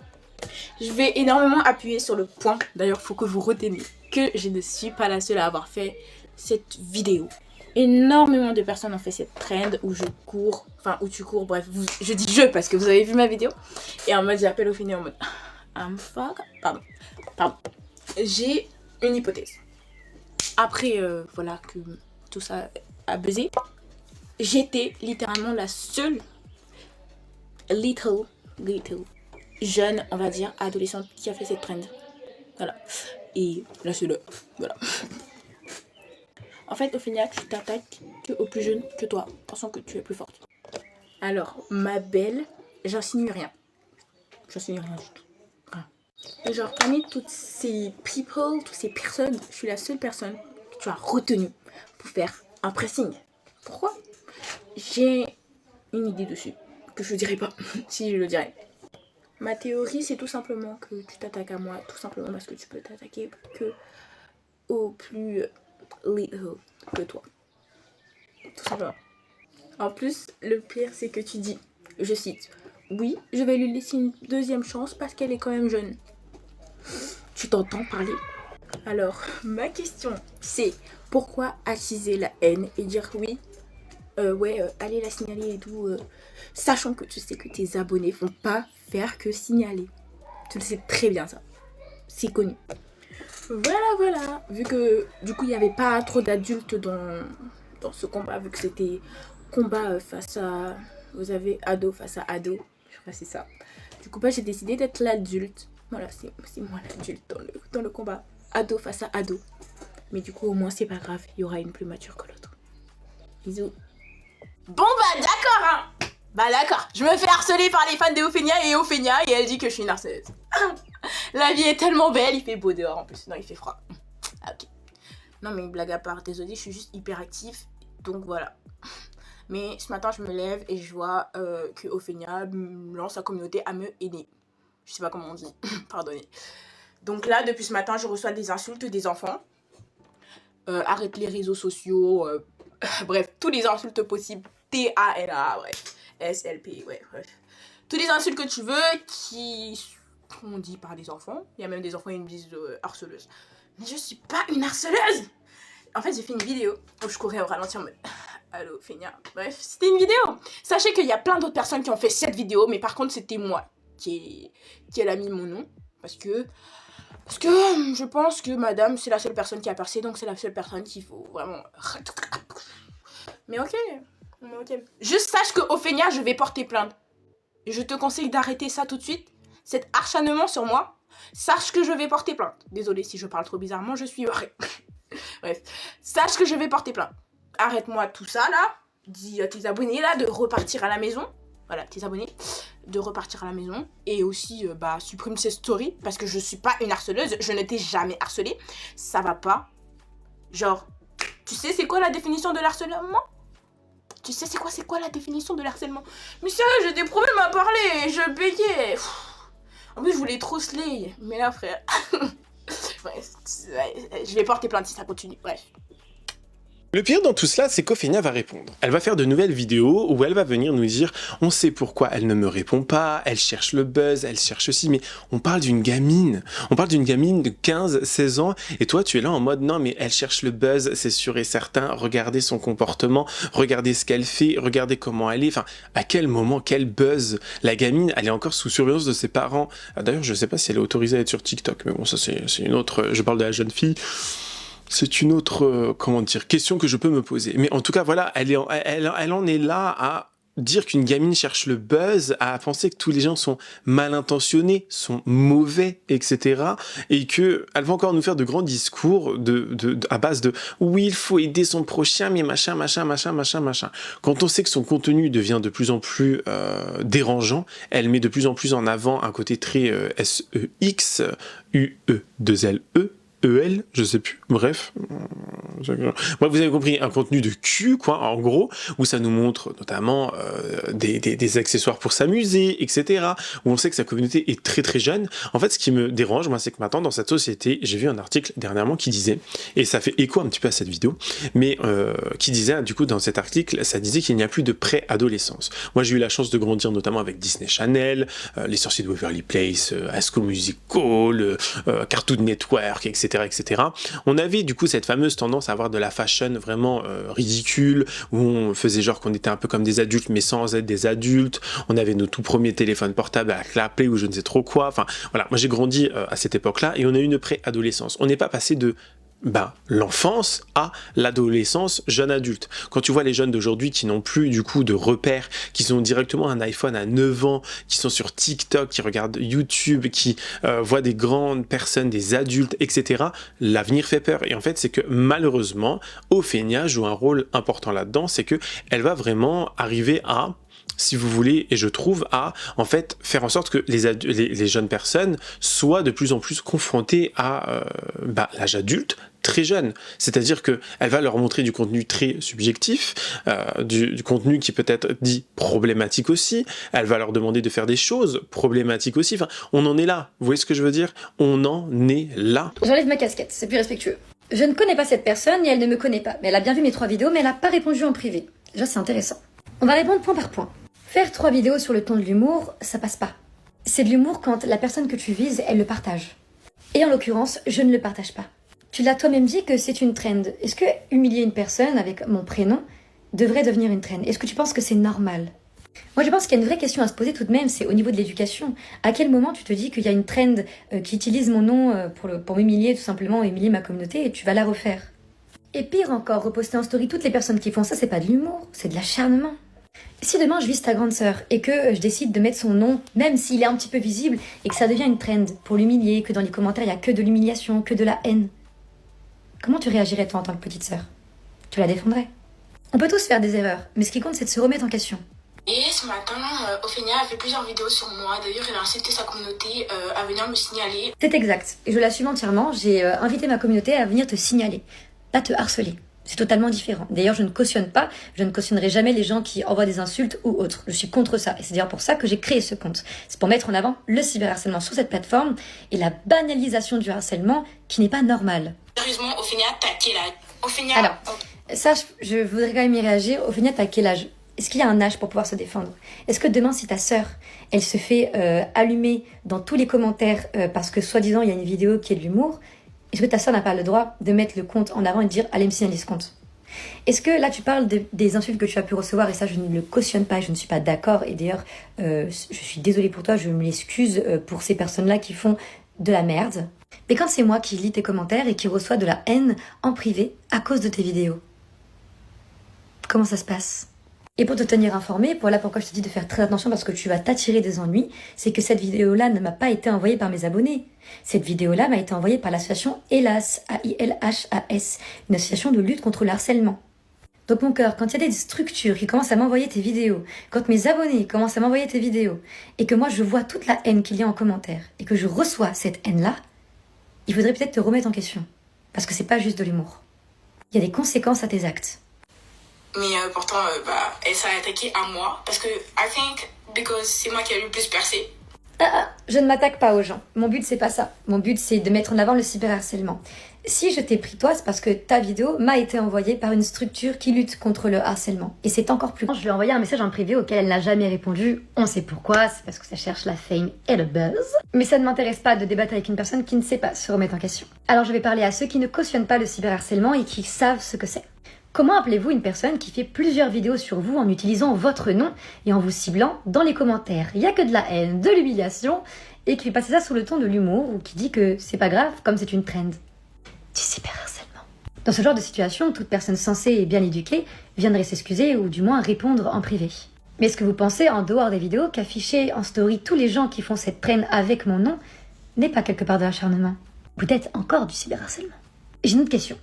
Je vais énormément appuyer sur le point. D'ailleurs faut que vous reteniez que je ne suis pas la seule à avoir fait cette vidéo. Énormément de personnes ont fait cette trend où je cours, enfin où tu cours, bref, je dis je parce que vous avez vu ma vidéo. Et en mode j'appelle au final en mode I'm fuck. Pardon. J'ai une hypothèse. Après voilà que tout ça a buzzé. J'étais littéralement la seule little jeune, on va dire, adolescente qui a fait cette trend. Voilà. Et la seule, voilà. En fait, au final, tu t'attaques aux plus jeunes que toi, pensant que tu es plus forte. Alors, ma belle, j'insinue rien. J'insinue rien du tout. Rien. Et genre, parmi toutes ces people, toutes ces personnes, je suis la seule personne que tu as retenue pour faire un pressing. Pourquoi ? J'ai une idée dessus, que je dirai pas, si je le dirais. Ma théorie, c'est tout simplement que tu t'attaques à moi, tout simplement parce que tu peux t'attaquer que au plus little que toi. Tout simplement. En plus, le pire, c'est que tu dis, je cite, oui, je vais lui laisser une deuxième chance parce qu'elle est quand même jeune. Tu t'entends parler. Alors, ma question, c'est pourquoi attiser la haine et dire oui, allez la signaler et tout, sachant que tu sais que tes abonnés vont pas faire que signaler. Tu le sais très bien ça. C'est connu. Voilà. Vu que du coup il n'y avait pas trop d'adultes dans ce combat, vu que c'était combat face à... Vous avez ado face à ado. Je crois que c'est ça. Du coup j'ai décidé d'être l'adulte. Voilà, c'est moi l'adulte dans le combat. Ado face à ado. Mais du coup au moins c'est pas grave. Il y aura une plus mature que l'autre. Bisous. Bon bah d'accord hein. Bah d'accord, je me fais harceler par les fans de Euphénia et elle dit que je suis une harceleuse. La vie est tellement belle, il fait beau dehors en plus, non il fait froid. Ah, ok. Non mais blague à part, désolé, je suis juste hyper actif, donc voilà. Mais ce matin je me lève et je vois que Euphénia lance sa communauté à me aider. Je sais pas comment on dit, pardonnez. Donc là, depuis ce matin, je reçois des insultes des enfants. Arrête les réseaux sociaux, bref, tous les insultes possibles. T-A-L-A, bref. S-L-P, ouais, bref. Tous les insultes que tu veux qui sont dit par des enfants. Il y a même des enfants qui me disent harceleuse. Mais je suis pas une harceleuse. En fait, j'ai fait une vidéo où je courais au ralenti en mode allô, Fénia. Bref, c'était une vidéo. Sachez qu'il y a plein d'autres personnes qui ont fait cette vidéo, mais par contre, c'était moi qui a mis mon nom. Parce que je pense que madame, c'est la seule personne qui a percé, donc c'est la seule personne qu'il faut vraiment... Mais ok. Juste sache que Euphénia, je vais porter plainte. Et je te conseille d'arrêter ça tout de suite. Cet acharnement sur moi. Sache que je vais porter plainte. Désolée si je parle trop bizarrement, je suis vrai. Bref. Sache que je vais porter plainte. Arrête-moi tout ça là. Dis à tes abonnés là de repartir à la maison. Voilà, tes abonnés. De repartir à la maison. Et aussi, supprime ces stories. Parce que je suis pas une harceleuse. Je ne t'ai jamais harcelée. Ça va pas. Genre, tu sais c'est quoi la définition de l'harcèlement ? Tu sais c'est quoi la définition de l'harcèlement? Mais sérieux, j'ai des problèmes à parler, je bégayais. En plus, je voulais trop slay. Mais là, frère... Bref, je vais porter plainte si ça continue, bref. Le pire dans tout cela, c'est qu'Euphénia va répondre. Elle va faire de nouvelles vidéos où elle va venir nous dire on sait pourquoi elle ne me répond pas, elle cherche le buzz, elle cherche ceci, mais on parle d'une gamine. On parle d'une gamine de 15-16 ans et toi tu es là en mode non mais elle cherche le buzz, c'est sûr et certain, regardez son comportement, regardez ce qu'elle fait, regardez comment elle est, enfin à quel moment, quel buzz. La gamine, elle est encore sous surveillance de ses parents. D'ailleurs je sais pas si elle est autorisée à être sur TikTok, mais bon ça c'est une autre, je parle de la jeune fille. C'est une autre, question que je peux me poser. Mais en tout cas, voilà, elle en est là à dire qu'une gamine cherche le buzz, à penser que tous les gens sont mal intentionnés, sont mauvais, etc. Et que elle va encore nous faire de grands discours à base de oui, il faut aider son prochain, mais machin. Quand on sait que son contenu devient de plus en plus dérangeant, elle met de plus en plus en avant un côté très SEX, UE2LE, EL, je sais plus, bref, vous avez compris, un contenu de cul, quoi, en gros, où ça nous montre notamment des accessoires pour s'amuser, etc., où on sait que sa communauté est très très jeune. En fait, ce qui me dérange, moi, c'est que maintenant, dans cette société, j'ai vu un article dernièrement qui disait, et ça fait écho un petit peu à cette vidéo, mais qui disait, du coup, dans cet article, ça disait qu'il n'y a plus de pré-adolescence. Moi, j'ai eu la chance de grandir notamment avec Disney Channel, Les Sorciers de Waverly Place, High School Musical, Cartoon Network, etc., etc. On avait du coup cette fameuse tendance à avoir de la fashion vraiment ridicule, où on faisait genre qu'on était un peu comme des adultes mais sans être des adultes. On avait nos tout premiers téléphones portables à la clapet ou je ne sais trop quoi. Enfin voilà, moi j'ai grandi à cette époque-là et on a eu une pré-adolescence. On n'est pas passé de l'enfance à l'adolescence jeune adulte. Quand tu vois les jeunes d'aujourd'hui qui n'ont plus du coup de repères, qui ont directement un iPhone à 9 ans, qui sont sur TikTok, qui regardent YouTube, qui voient des grandes personnes, des adultes, etc., l'avenir fait peur. Et en fait, c'est que malheureusement, Ophénia joue un rôle important là-dedans, c'est que elle va vraiment arriver à, si vous voulez, et je trouve, à en fait faire en sorte que les jeunes personnes soient de plus en plus confrontées à l'âge adulte très jeune. C'est-à-dire que elle va leur montrer du contenu très subjectif, du contenu qui peut être dit problématique aussi. Elle va leur demander de faire des choses problématiques aussi. Enfin, on en est là. Vous voyez ce que je veux dire? On en est là. J'enlève ma casquette, c'est plus respectueux. Je ne connais pas cette personne et elle ne me connaît pas. Mais elle a bien vu mes 3 vidéos, mais elle n'a pas répondu en privé. Déjà, c'est intéressant. On va répondre point par point. Faire 3 vidéos sur le ton de l'humour, ça passe pas. C'est de l'humour quand la personne que tu vises, elle le partage. Et en l'occurrence, je ne le partage pas. Tu l'as toi-même dit que c'est une trend. Est-ce que humilier une personne avec mon prénom devrait devenir une trend? Est-ce que tu penses que c'est normal? Moi, je pense qu'il y a une vraie question à se poser tout de même, c'est au niveau de l'éducation. À quel moment tu te dis qu'il y a une trend qui utilise mon nom pour m'humilier tout simplement, humilier ma communauté, et tu vas la refaire? Et pire encore, reposter en story toutes les personnes qui font ça, c'est pas de l'humour, c'est de l'acharnement. Si demain je vise ta grande sœur et que je décide de mettre son nom, même s'il est un petit peu visible, et que ça devient une trend pour l'humilier, que dans les commentaires il n'y a que de l'humiliation, que de la haine, comment tu réagirais toi en tant que petite sœur? Tu la défendrais? On peut tous faire des erreurs, mais ce qui compte c'est de se remettre en question. Et ce matin, Ophénia a fait plusieurs vidéos sur moi. D'ailleurs, elle a incité sa communauté à venir me signaler. C'est exact, et je l'assume entièrement, j'ai invité ma communauté à venir te signaler, pas te harceler. C'est totalement différent. D'ailleurs, je ne cautionnerai jamais les gens qui envoient des insultes ou autres. Je suis contre ça. Et c'est d'ailleurs pour ça que j'ai créé ce compte. C'est pour mettre en avant le cyberharcèlement sur cette plateforme et la banalisation du harcèlement qui n'est pas normale. Sérieusement, Ophénia, t'as quel âge? Ophénia... Alors, ça, je voudrais quand même y réagir. Ophénia, t'as quel âge? Est-ce qu'il y a un âge pour pouvoir se défendre? Est-ce que demain, si ta sœur, elle se fait allumer dans tous les commentaires parce que soi-disant, il y a une vidéo qui est de l'humour, est-ce que ta sœur n'a pas le droit de mettre le compte en avant et de dire « Allez me signaler ce compte ?» Est-ce que là tu parles des insultes que tu as pu recevoir, et ça je ne le cautionne pas, je ne suis pas d'accord, et d'ailleurs je suis désolée pour toi, je m'excuse pour ces personnes-là qui font de la merde. Mais quand c'est moi qui lis tes commentaires et qui reçois de la haine en privé à cause de tes vidéos, comment ça se passe? Et pour te tenir informé, voilà pourquoi je te dis de faire très attention parce que tu vas t'attirer des ennuis, c'est que cette vidéo-là ne m'a pas été envoyée par mes abonnés. Cette vidéo-là m'a été envoyée par l'association AILHAS, A-I-L-H-A-S, une association de lutte contre le harcèlement. Donc mon cœur, quand il y a des structures qui commencent à m'envoyer tes vidéos, quand mes abonnés commencent à m'envoyer tes vidéos, et que moi je vois toute la haine qu'il y a en commentaire, et que je reçois cette haine-là, il faudrait peut-être te remettre en question. Parce que c'est pas juste de l'humour. Il y a des conséquences à tes actes. Mais pourtant, elle s'est attaquée à moi. Parce que, I think, because c'est moi qui ai le plus percé. Je ne m'attaque pas aux gens. Mon but, c'est pas ça. Mon but, c'est de mettre en avant le cyberharcèlement. Si je t'ai pris toi, c'est parce que ta vidéo m'a été envoyée par une structure qui lutte contre le harcèlement. Et c'est encore plus grand. Je lui ai envoyé un message en privé auquel elle n'a jamais répondu. On sait pourquoi, c'est parce que ça cherche la fame et le buzz. Mais ça ne m'intéresse pas de débattre avec une personne qui ne sait pas se remettre en question. Alors je vais parler à ceux qui ne cautionnent pas le cyberharcèlement et qui savent ce que c'est. Comment appelez-vous une personne qui fait plusieurs vidéos sur vous en utilisant votre nom et en vous ciblant dans les commentaires? Il n'y a que de la haine, de l'humiliation, et qui fait passer ça sous le ton de l'humour, ou qui dit que c'est pas grave comme c'est une trend. Du cyberharcèlement. Dans ce genre de situation, toute personne censée et bien éduquée viendrait s'excuser ou du moins répondre en privé. Mais est-ce que vous pensez, en dehors des vidéos, qu'afficher en story tous les gens qui font cette traîne avec mon nom n'est pas quelque part de l'acharnement? Peut-être encore du cyberharcèlement. J'ai une autre question.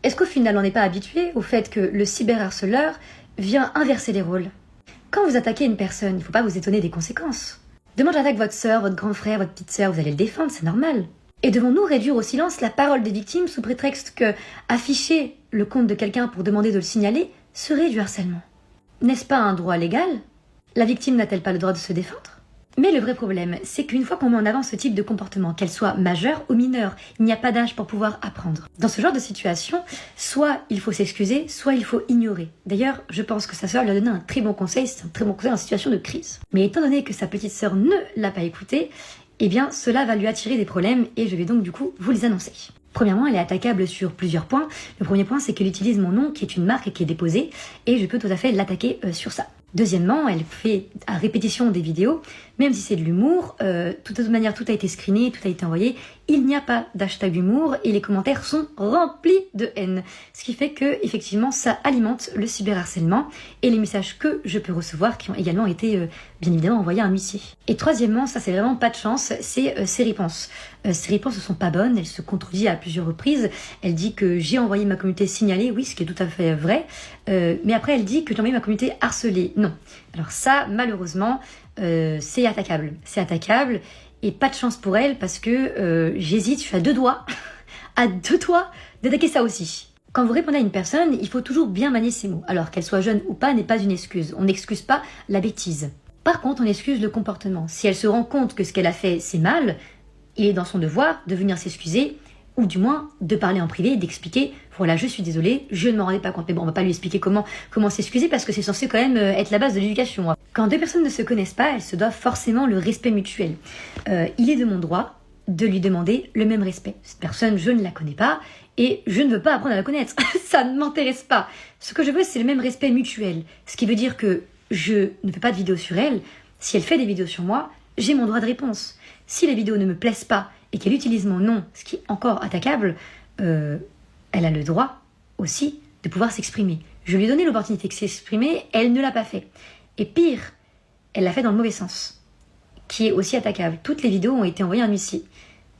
Est-ce qu'au final, on n'est pas habitué au fait que le cyberharceleur vient inverser les rôles? Quand vous attaquez une personne, il ne faut pas vous étonner des conséquences. Demain, j'attaque votre sœur, votre grand frère, votre petite sœur, vous allez le défendre, c'est normal. Et devons-nous réduire au silence la parole des victimes sous prétexte que afficher le compte de quelqu'un pour demander de le signaler serait du harcèlement? N'est-ce pas un droit légal? La victime n'a-t-elle pas le droit de se défendre? Mais le vrai problème, c'est qu'une fois qu'on met en avant ce type de comportement, qu'elle soit majeure ou mineure, il n'y a pas d'âge pour pouvoir apprendre. Dans ce genre de situation, soit il faut s'excuser, soit il faut ignorer. D'ailleurs, je pense que sa sœur lui a donné un très bon conseil, c'est un très bon conseil en situation de crise. Mais étant donné que sa petite sœur ne l'a pas écouté, eh bien cela va lui attirer des problèmes et je vais donc du coup vous les annoncer. Premièrement, elle est attaquable sur plusieurs points. Le premier point, c'est qu'elle utilise mon nom, qui est une marque et qui est déposée, et je peux tout à fait l'attaquer sur ça. Deuxièmement, elle fait à répétition des vidéos, même si c'est de l'humour, de toute manière tout a été screené, tout a été envoyé, il n'y a pas d'hashtag humour et les commentaires sont remplis de haine. Ce qui fait que effectivement ça alimente le cyberharcèlement et les messages que je peux recevoir qui ont également été bien évidemment envoyés à un huissier. Et troisièmement, ça c'est vraiment pas de chance, c'est ses réponses. Ses réponses ne sont pas bonnes, elle se contredit à plusieurs reprises, elle dit que j'ai envoyé ma communauté signalée, oui ce qui est tout à fait vrai, mais après elle dit que j'ai envoyé ma communauté harcelée. Non. Alors ça, malheureusement, c'est attaquable, et pas de chance pour elle parce que j'hésite, je suis à deux doigts, d'attaquer ça aussi. Quand vous répondez à une personne, il faut toujours bien manier ses mots. Alors qu'elle soit jeune ou pas n'est pas une excuse. On n'excuse pas la bêtise. Par contre, on excuse le comportement. Si elle se rend compte que ce qu'elle a fait, c'est mal, il est dans son devoir de venir s'excuser, ou du moins de parler en privé, d'expliquer « Voilà, je suis désolée, je ne m'en rendais pas compte. » Mais bon, on va pas lui expliquer comment s'excuser parce que c'est censé quand même être la base de l'éducation. Quand deux personnes ne se connaissent pas, elles se doivent forcément le respect mutuel. Il est de mon droit de lui demander le même respect. Cette personne, je ne la connais pas et je ne veux pas apprendre à la connaître. Ça ne m'intéresse pas. Ce que je veux, c'est le même respect mutuel. Ce qui veut dire que je ne fais pas de vidéos sur elle. Si elle fait des vidéos sur moi, j'ai mon droit de réponse. Si les vidéos ne me plaisent pas et qu'elle utilise mon nom, ce qui est encore attaquable, elle a le droit aussi de pouvoir s'exprimer. Je lui ai donné l'opportunité de s'exprimer, elle ne l'a pas fait. Et pire, elle l'a fait dans le mauvais sens, qui est aussi attaquable. Toutes les vidéos ont été envoyées à un huissier.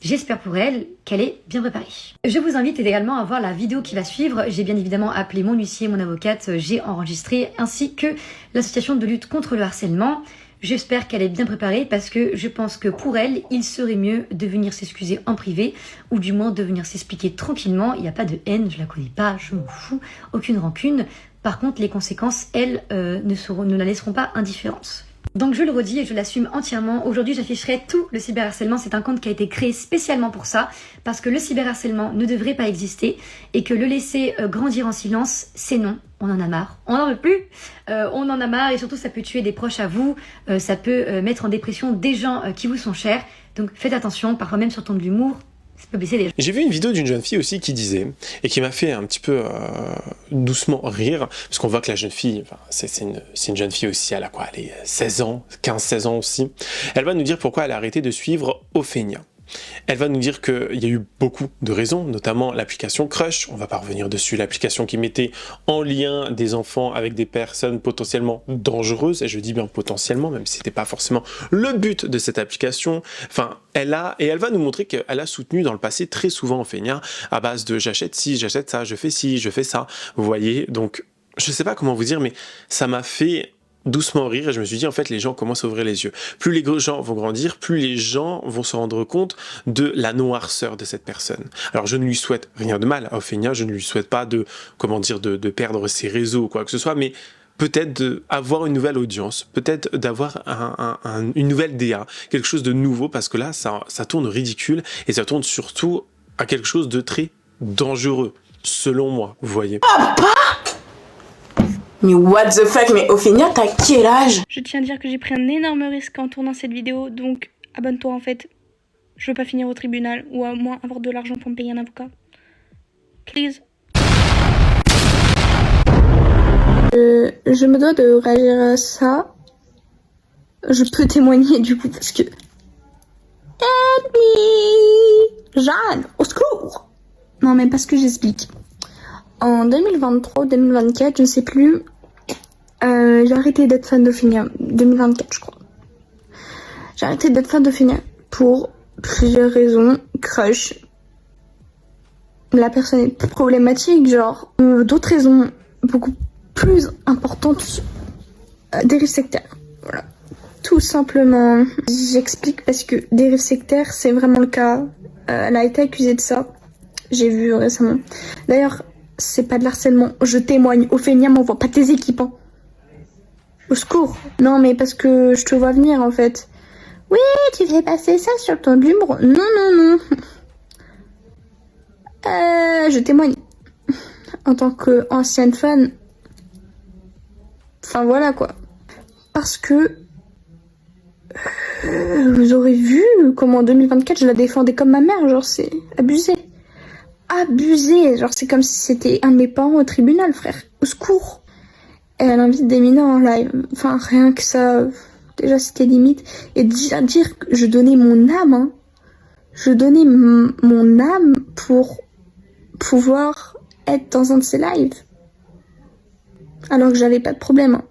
J'espère pour elle qu'elle est bien préparée. Je vous invite également à voir la vidéo qui va suivre. J'ai bien évidemment appelé mon huissier, mon avocate, j'ai enregistré, ainsi que l'association de lutte contre le harcèlement. J'espère qu'elle est bien préparée parce que je pense que pour elle, il serait mieux de venir s'excuser en privé ou du moins de venir s'expliquer tranquillement. Il n'y a pas de haine, je la connais pas, je m'en fous, aucune rancune. Par contre, les conséquences, elles, ne la laisseront pas indifférente. Donc je le redis et je l'assume entièrement, aujourd'hui j'afficherai tout le cyberharcèlement, c'est un compte qui a été créé spécialement pour ça, parce que le cyberharcèlement ne devrait pas exister, et que le laisser grandir en silence, c'est non, on en a marre, on n'en veut plus, on en a marre, et surtout ça peut tuer des proches à vous, ça peut mettre en dépression des gens qui vous sont chers, donc faites attention, parfois même sur ton de l'humour, ça peut blesser les gens. J'ai vu une vidéo d'une jeune fille aussi qui disait, et qui m'a fait un petit peu doucement rire, parce qu'on voit que la jeune fille, enfin, c'est une jeune fille aussi, elle a quoi, elle est 16 ans, 15-16 ans aussi. Elle va nous dire pourquoi elle a arrêté de suivre Ophénia. Elle va nous dire qu'il y a eu beaucoup de raisons, notamment l'application Crush, on va pas revenir dessus, l'application qui mettait en lien des enfants avec des personnes potentiellement dangereuses, et je dis bien potentiellement, même si c'était pas forcément le but de cette application. Enfin, elle va nous montrer qu'elle a soutenu dans le passé très souvent Ophénia à base de j'achète ci, j'achète ça, je fais ci, je fais ça, vous voyez, donc je sais pas comment vous dire, mais ça m'a fait doucement rire et je me suis dit en fait les gens commencent à ouvrir les yeux. Plus les gens vont grandir, plus les gens vont se rendre compte de la noirceur de cette personne. Alors je ne lui souhaite rien de mal à Ophénia, je ne lui souhaite pas de perdre ses réseaux ou quoi que ce soit, mais peut-être d'avoir une nouvelle audience, peut-être d'avoir une nouvelle DA, quelque chose de nouveau, parce que là ça tourne ridicule et ça tourne surtout à quelque chose de très dangereux, selon moi, vous voyez. Mais what the fuck, mais Ophénia, t'as quel âge? Je tiens à dire que j'ai pris un énorme risque en tournant cette vidéo, donc abonne-toi en fait. Je veux pas finir au tribunal, ou à moins avoir de l'argent pour me payer un avocat. Please. Je me dois de réagir à ça. Je peux témoigner du coup parce que... Help me! Jeanne, au secours! Non mais parce que j'explique. En 2023 ou 2024, je ne sais plus, J'ai arrêté d'être fan d'Ophénia 2024, je crois. J'ai arrêté d'être fan d'Ophénia pour plusieurs raisons. Crush. La personne est problématique, genre. D'autres raisons beaucoup plus importantes. Dérive sectaire. Voilà. Tout simplement. J'explique parce que dérive sectaire, c'est vraiment le cas. Elle a été accusée de ça. J'ai vu récemment. D'ailleurs, c'est pas de l'harcèlement. Je témoigne. Ophénia m'envoie pas tes équipes. Hein. Au secours. Non, mais parce que je te vois venir, en fait. Oui, tu fais passer ça sur le ton de l'humour. Non, non, non. Je témoigne. En tant qu'ancienne fan. Enfin, voilà, quoi. Parce que... vous aurez vu comment en 2024, je la défendais comme ma mère. Genre, c'est abusé. Abusé. Genre, c'est comme si c'était un de mes parents au tribunal, frère. Au secours. Et elle invite des mineurs en live. Enfin, rien que ça... Déjà, c'était limite. Et déjà dire que je donnais mon âme, hein. Je donnais mon âme pour pouvoir être dans un de ces lives. Alors que j'avais pas de problème. Hein.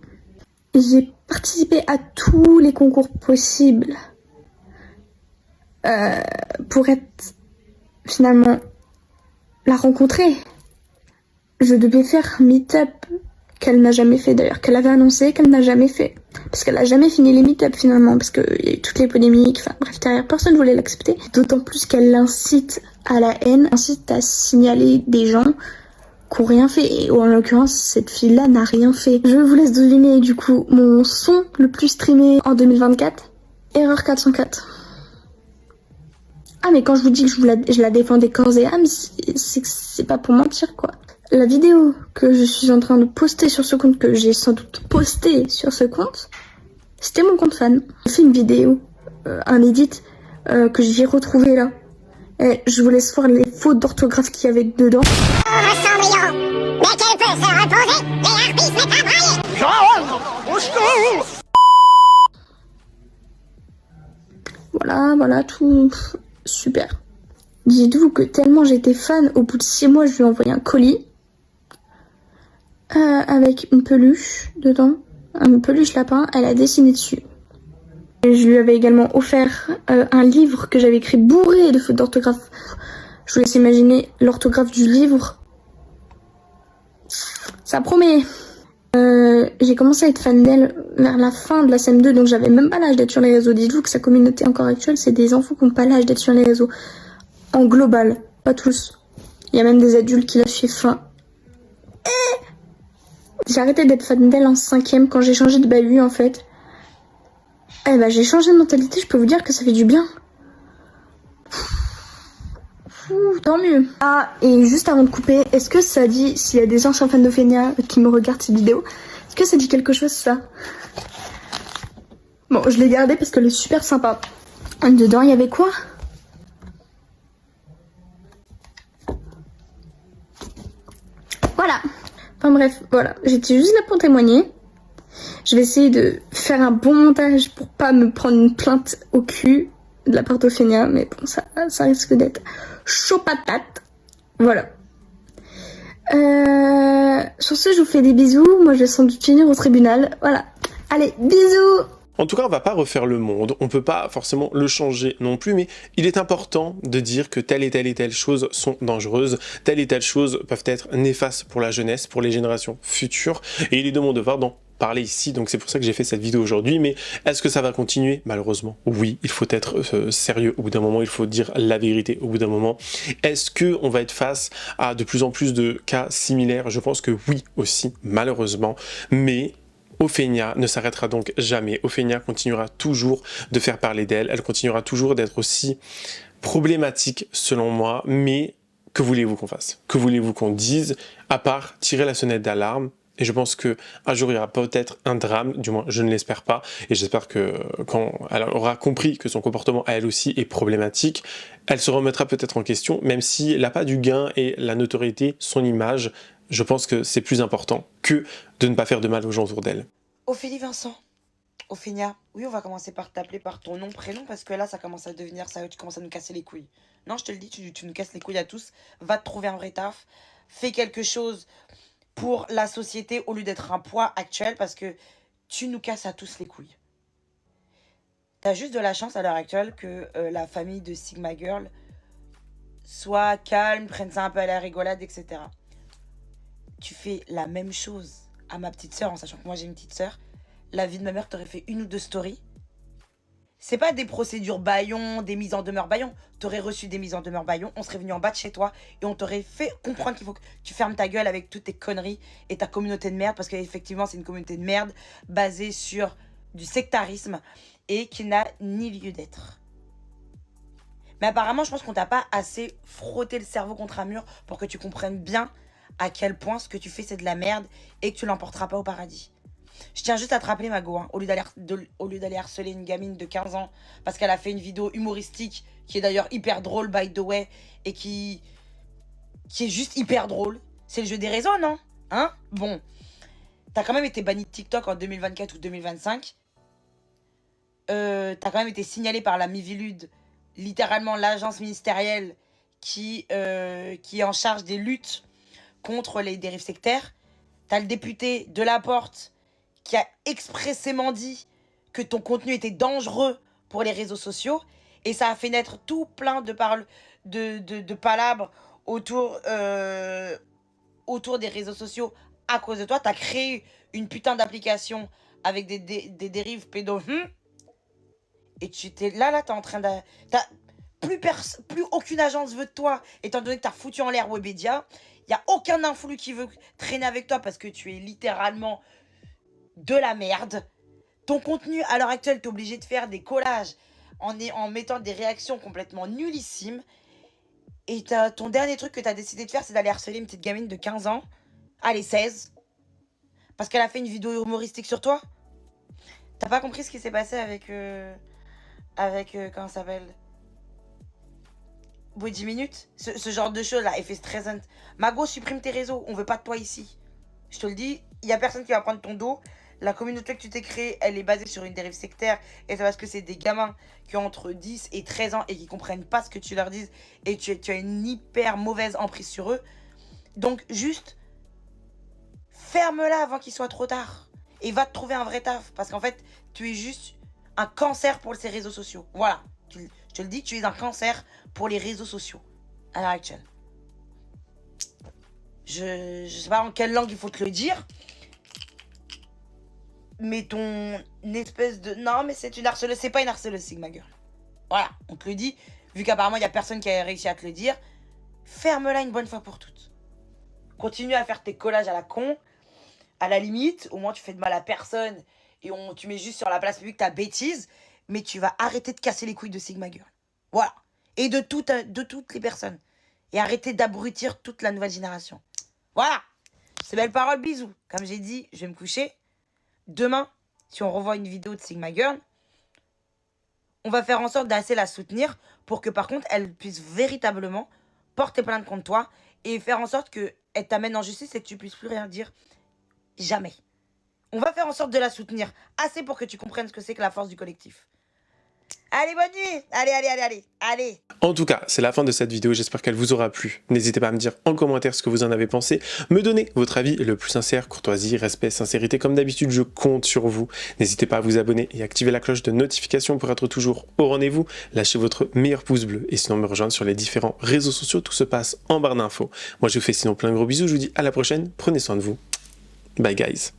J'ai participé à tous les concours possibles pour être finalement la rencontrer. Je devais faire un meet-up qu'elle n'a jamais fait d'ailleurs, qu'elle avait annoncé qu'elle n'a jamais fait. Parce qu'elle a jamais fini les meet-up finalement, parce qu'il y a eu toutes les polémiques, enfin bref, derrière personne ne voulait l'accepter. D'autant plus qu'elle incite à la haine, incite à signaler des gens qui n'ont rien fait. Et en l'occurrence, cette fille-là n'a rien fait. Je vous laisse deviner du coup mon son le plus streamé en 2024. Erreur 404. Ah mais quand je vous dis que je la défendais corps et âme, c'est pas pour mentir quoi. La vidéo que je suis en train de poster sur ce compte, que j'ai sans doute posté sur ce compte, c'était mon compte fan. J'ai fait une vidéo, un edit, que j'ai retrouvé là. Et je vous laisse voir les fautes d'orthographe qu'il y avait dedans. Voilà, tout super. Dites-vous que tellement j'étais fan, au bout de 6 mois, je lui ai envoyé un colis. Avec une peluche dedans, une peluche lapin, elle a dessiné dessus. Et je lui avais également offert un livre que j'avais écrit bourré de fautes d'orthographe. Je vous laisse imaginer l'orthographe du livre. Ça promet. J'ai commencé à être fan d'elle vers la fin de la CM2, donc j'avais même pas l'âge d'être sur les réseaux. Dites-vous que sa communauté encore actuelle, c'est des enfants qui n'ont pas l'âge d'être sur les réseaux. En global, pas tous. Il y a même des adultes qui lâchent fin. J'ai arrêté d'être fan d'elle en 5ème quand j'ai changé de bahut en fait. Eh ben j'ai changé de mentalité, je peux vous dire que ça fait du bien. Tant mieux. Ah, et juste avant de couper, est-ce que ça dit, s'il y a des anciens fans d'Ophénia qui me regardent cette vidéo, est-ce que ça dit quelque chose ça? Bon, je l'ai gardé parce qu'elle est super sympa. Dedans, il y avait quoi? Voilà. Enfin bref, voilà. J'étais juste là pour témoigner. Je vais essayer de faire un bon montage pour pas me prendre une plainte au cul de la part d'Ophénia, mais bon, ça risque d'être chaud patate. Voilà. Sur ce, je vous fais des bisous. Moi, je vais sans doute finir au tribunal. Voilà. Allez, bisous! En tout cas, on va pas refaire le monde, on peut pas forcément le changer non plus, mais il est important de dire que telle et telle chose sont dangereuses, telle et telle chose peuvent être néfastes pour la jeunesse, pour les générations futures, et il est de mon devoir d'en parler ici, donc c'est pour ça que j'ai fait cette vidéo aujourd'hui. Mais est-ce que ça va continuer? Malheureusement, oui, il faut être sérieux au bout d'un moment, il faut dire la vérité au bout d'un moment. Est-ce que on va être face à de plus en plus de cas similaires? Je pense que oui aussi, malheureusement, mais Ophénia ne s'arrêtera donc jamais. Ophénia continuera toujours de faire parler d'elle, elle continuera toujours d'être aussi problématique selon moi, mais que voulez-vous qu'on fasse? Que voulez-vous qu'on dise, à part tirer la sonnette d'alarme? Et je pense qu'un jour il y aura peut-être un drame, du moins je ne l'espère pas, et j'espère que quand elle aura compris que son comportement à elle aussi est problématique, elle se remettra peut-être en question, même si elle n'a pas du gain et la notoriété, son image. Je pense que c'est plus important que de ne pas faire de mal aux gens autour d'elle. Ophélie Vincent, Ophénia, oui on va commencer par t'appeler par ton nom, prénom, parce que là ça commence à devenir ça, tu commences à nous casser les couilles. Non je te le dis, tu nous casses les couilles à tous, va te trouver un vrai taf, fais quelque chose pour la société au lieu d'être un poids actuel parce que tu nous casses à tous les couilles. T'as juste de la chance à l'heure actuelle que la famille de Sigma Girl soit calme, prenne ça un peu à la rigolade, etc. Tu fais la même chose à ma petite sœur, en sachant que moi j'ai une petite sœur. La vie de ma mère t'aurait fait 1 ou 2 stories. C'est pas des procédures baillons, des mises en demeure baillons. T'aurais reçu des mises en demeure baillons, on serait venu en bas de chez toi et on t'aurait fait comprendre qu'il faut que tu fermes ta gueule avec toutes tes conneries et ta communauté de merde, parce qu'effectivement c'est une communauté de merde basée sur du sectarisme et qui n'a ni lieu d'être. Mais apparemment je pense qu'on t'a pas assez frotté le cerveau contre un mur pour que tu comprennes bien à quel point ce que tu fais c'est de la merde et que tu l'emporteras pas au paradis. Je tiens juste à te rappeler, Mago, hein, au lieu d'aller harceler une gamine de 15 ans parce qu'elle a fait une vidéo humoristique qui est d'ailleurs hyper drôle, by the way, et qui est juste hyper drôle. C'est le jeu des réseaux, non? Hein? Bon. T'as quand même été banni de TikTok en 2024 ou 2025. T'as quand même été signalé par la Mivilude, littéralement l'agence ministérielle qui est en charge des luttes contre les dérives sectaires. T'as le député Delaporte qui a expressément dit que ton contenu était dangereux pour les réseaux sociaux. Et ça a fait naître tout plein de palabres autour des réseaux sociaux à cause de toi. T'as créé une putain d'application avec des dérives pédo. Et tu t'es là, t'es en train de... Plus aucune agence veut de toi, étant donné que t'as foutu en l'air Webedia. Il n'y a aucun influ qui veut traîner avec toi parce que tu es littéralement de la merde. Ton contenu, à l'heure actuelle, t'es obligé de faire des collages en mettant des réactions complètement nullissimes. Et ton dernier truc que t'as décidé de faire, c'est d'aller harceler une petite gamine de 15 ans. Allez, 16. Parce qu'elle a fait une vidéo humoristique sur toi. T'as pas compris ce qui s'est passé avec... comment ça s'appelle? Bout 10 minutes, ce genre de choses là, effet stressant. Mago, supprime tes réseaux, on veut pas de toi ici. Je te le dis, il y a personne qui va prendre ton dos. La communauté que tu t'es créée, elle est basée sur une dérive sectaire. Et c'est parce que c'est des gamins qui ont entre 10 et 13 ans et qui comprennent pas ce que tu leur dis. Et tu as une hyper mauvaise emprise sur eux. Donc juste, ferme-la avant qu'il soit trop tard. Et va te trouver un vrai taf. Parce qu'en fait, tu es juste un cancer pour ces réseaux sociaux. Voilà, je te le dis, tu es un cancer pour les réseaux sociaux à l'heure actuelle. Je sais pas en quelle langue il faut te le dire, mais ton espèce de... Non, mais c'est une harceleuse, c'est pas une harceleuse, Sigma Girl. Voilà, on te le dit, vu qu'apparemment il y a personne qui a réussi à te le dire, ferme-la une bonne fois pour toutes. Continue à faire tes collages à la con, à la limite, au moins tu fais de mal à personne et tu mets juste sur la place publique ta bêtise, mais tu vas arrêter de casser les couilles de Sigma Girl. Voilà. Et de toutes les personnes. Et arrêter d'abrutir toute la nouvelle génération. Voilà. C'est belle parole, bisous. Comme j'ai dit, je vais me coucher. Demain, si on revoit une vidéo de Sigma Girl, on va faire en sorte d'assez la soutenir pour que par contre, elle puisse véritablement porter plainte contre toi et faire en sorte qu'elle t'amène en justice et que tu puisses plus rien dire. Jamais. On va faire en sorte de la soutenir assez pour que tu comprennes ce que c'est que la force du collectif. Allez, bonne nuit. Allez. En tout cas, c'est la fin de cette vidéo, j'espère qu'elle vous aura plu. N'hésitez pas à me dire en commentaire ce que vous en avez pensé, me donner votre avis le plus sincère, courtoisie, respect, sincérité, comme d'habitude, je compte sur vous. N'hésitez pas à vous abonner et activer la cloche de notification pour être toujours au rendez-vous. Lâchez votre meilleur pouce bleu et sinon me rejoindre sur les différents réseaux sociaux, tout se passe en barre d'infos. Moi je vous fais sinon plein de gros bisous, je vous dis à la prochaine, prenez soin de vous. Bye guys.